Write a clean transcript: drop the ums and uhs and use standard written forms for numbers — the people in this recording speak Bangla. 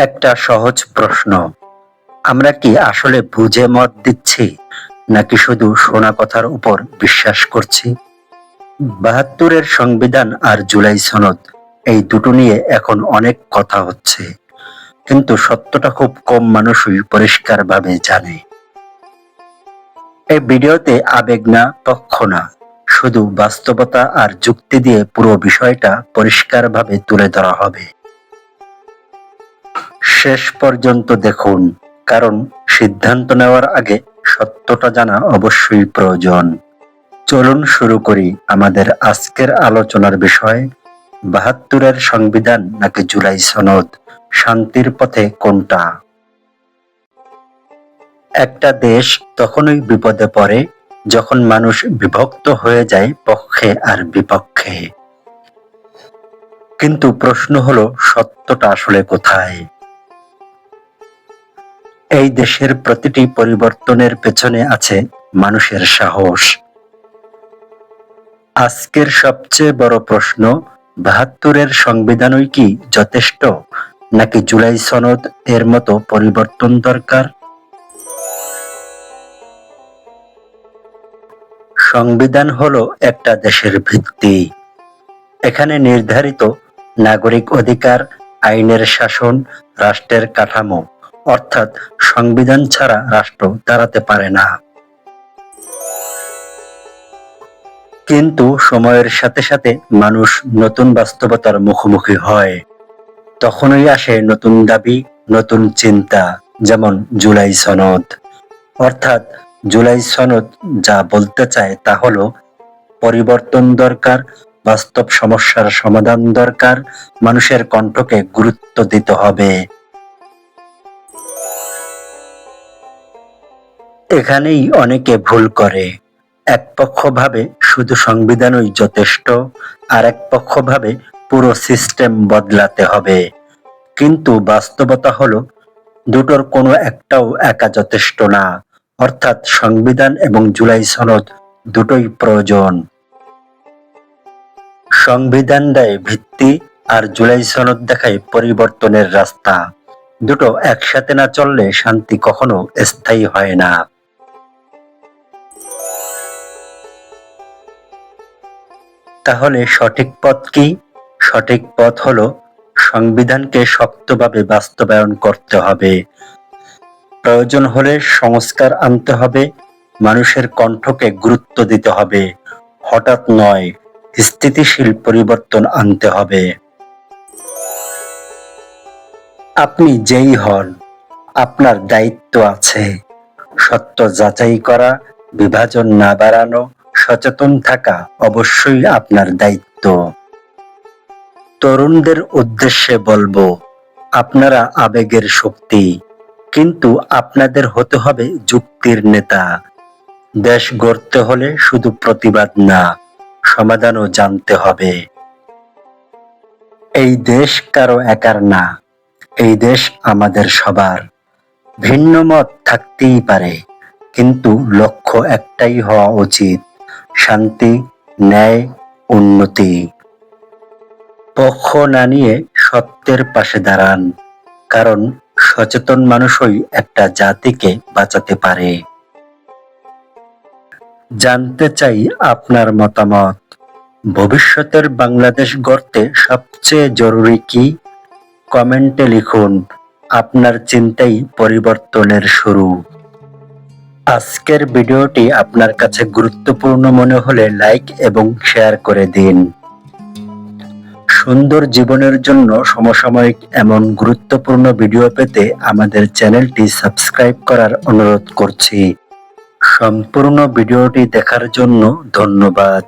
একটা সহজ প্রশ্ন, আমরা কি আসলে বুঝে মত দিচ্ছি নাকি শুধু শোনা কথার উপর বিশ্বাস করছি? ৭২-এর সংবিধান আর জুলাই সনদ এই দুটো নিয়ে এখন অনেক কথা হচ্ছে, কিন্তু সত্যটা খুব কম মানুষই পরিষ্কারভাবে জানে। এই ভিডিওতে আবেগ না, পক্ষ না, শুধু বাস্তবতা আর যুক্তি দিয়ে পুরো বিষয়টা পরিষ্কারভাবে তুলে ধরা হবে। শেষ পর্যন্ত দেখুন, কারণ সিদ্ধান্ত নেওয়ার আগে সত্যটা জানা অবশ্যই প্রয়োজন। চলুন শুরু করি আমাদের আজকের আলোচনার বিষয়, ৭২-এর সংবিধান নাকি জুলাই সনদ, শান্তির পথে কোনটা? একটা দেশ তখনই বিপদে পড়ে যখন মানুষ বিভক্ত হয়ে যায় পক্ষে আর বিপক্ষে। কিন্তু প্রশ্ন হলো, সত্যটা আসলে কোথায়? এই দেশের প্রতিটি পরিবর্তনের পেছনে আছে মানুষের সাহস। আজকের সবচেয়ে বড় প্রশ্ন, ৭২-এর সংবিধানই কি যথেষ্ট নাকি জুলাই সনদ এর মতো পরিবর্তন দরকার? সংবিধান হলো একটা দেশের ভিত্তি। এখানে নির্ধারিত নাগরিক অধিকার, আইনের শাসন, রাষ্ট্রের কাঠামো, অর্থাৎ সংবিধান ছাড়া রাষ্ট্র দাঁড়াতে পারে না। কিন্তু সময়ের সাথে সাথে মানুষ নতুন বাস্তবতার মুখোমুখি হয়। তখনই আসে নতুন দাবি, নতুন চিন্তা, যেমন জুলাই সনদ। অর্থাৎ জুলাই সনদ যা বলতে চায় তা হলো, পরিবর্তন দরকার, বাস্তব সমস্যার সমাধান দরকার, মানুষের কণ্ঠকে গুরুত্ব দিতে হবে। এখানেই অনেকে ভুল করে। এক পক্ষ ভাবে শুধু সংবিধানই যথেষ্ট, আর এক পক্ষ ভাবে পুরো সিস্টেম বদলাতে হবে। কিন্তু বাস্তবতা হলো, দুটোর কোনো একটাও একা যথেষ্ট না। অর্থাৎ সংবিধান এবং জুলাই সনদ দুটোই প্রয়োজন। সংবিধান দেয় ভিত্তি আর জুলাই সনদ দেখায় পরিবর্তনের রাস্তা। দুটো একসাথে না চললে শান্তি কখনো স্থায়ী হয় না। তাহলে সঠিক পথ কি? সঠিক পথ হলো, সংবিধানকে শক্তভাবে বাস্তবায়ন করতে হবে। প্রয়োজন হলে সংস্কার আনতে হবে, মানুষের কণ্ঠকে গুরুত্ব দিতে হবে। হঠাৎ নয়, স্থিতিশীল পরিবর্তন আনতে হবে। আপনি যেই হন, আপনার দায়িত্ব আছে। সত্য যাচাই করা, বিভাজন না বাড়ানো, সচেতন থাকা অবশ্যই আপনার দায়িত্ব। তরুণদের উদ্দেশ্যে বলবো, আপনারা আবেগের শক্তি, কিন্তু আপনাদের হতে হবে যুক্তির নেতা। দেশ গড়তে হলে শুধু প্রতিবাদ না, সমাধানও জানতে হবে। এই দেশ কারো একার না, এই দেশ আমাদের সবার। ভিন্ন মত থাকতেই পারে, কিন্তু লক্ষ্য একটাই হওয়া উচিত, শান্তি, ন্যায়, উন্নতি। পক্ষ না নিয়ে সত্যের পাশে দাঁড়ান, কারণ সচেতন মানুষই একটা জাতিকে বাঁচাতে পারে। জানতে চাই আপনার মতামত, ভবিষ্যতের বাংলাদেশ গড়তে সবচেয়ে জরুরি কি? কমেন্টে লিখুন, আপনার চিন্তাই পরিবর্তনের শুরু। আজকের ভিডিওটি আপনার কাছে গুরুত্বপূর্ণ মনে হলে লাইক এবং শেয়ার করে দিন। সুন্দর জীবনের জন্য সমসাময়িক এমন গুরুত্বপূর্ণ ভিডিও পেতে আমাদের চ্যানেলটি সাবস্ক্রাইব করার অনুরোধ করছি। সম্পূর্ণ ভিডিওটি দেখার জন্য ধন্যবাদ।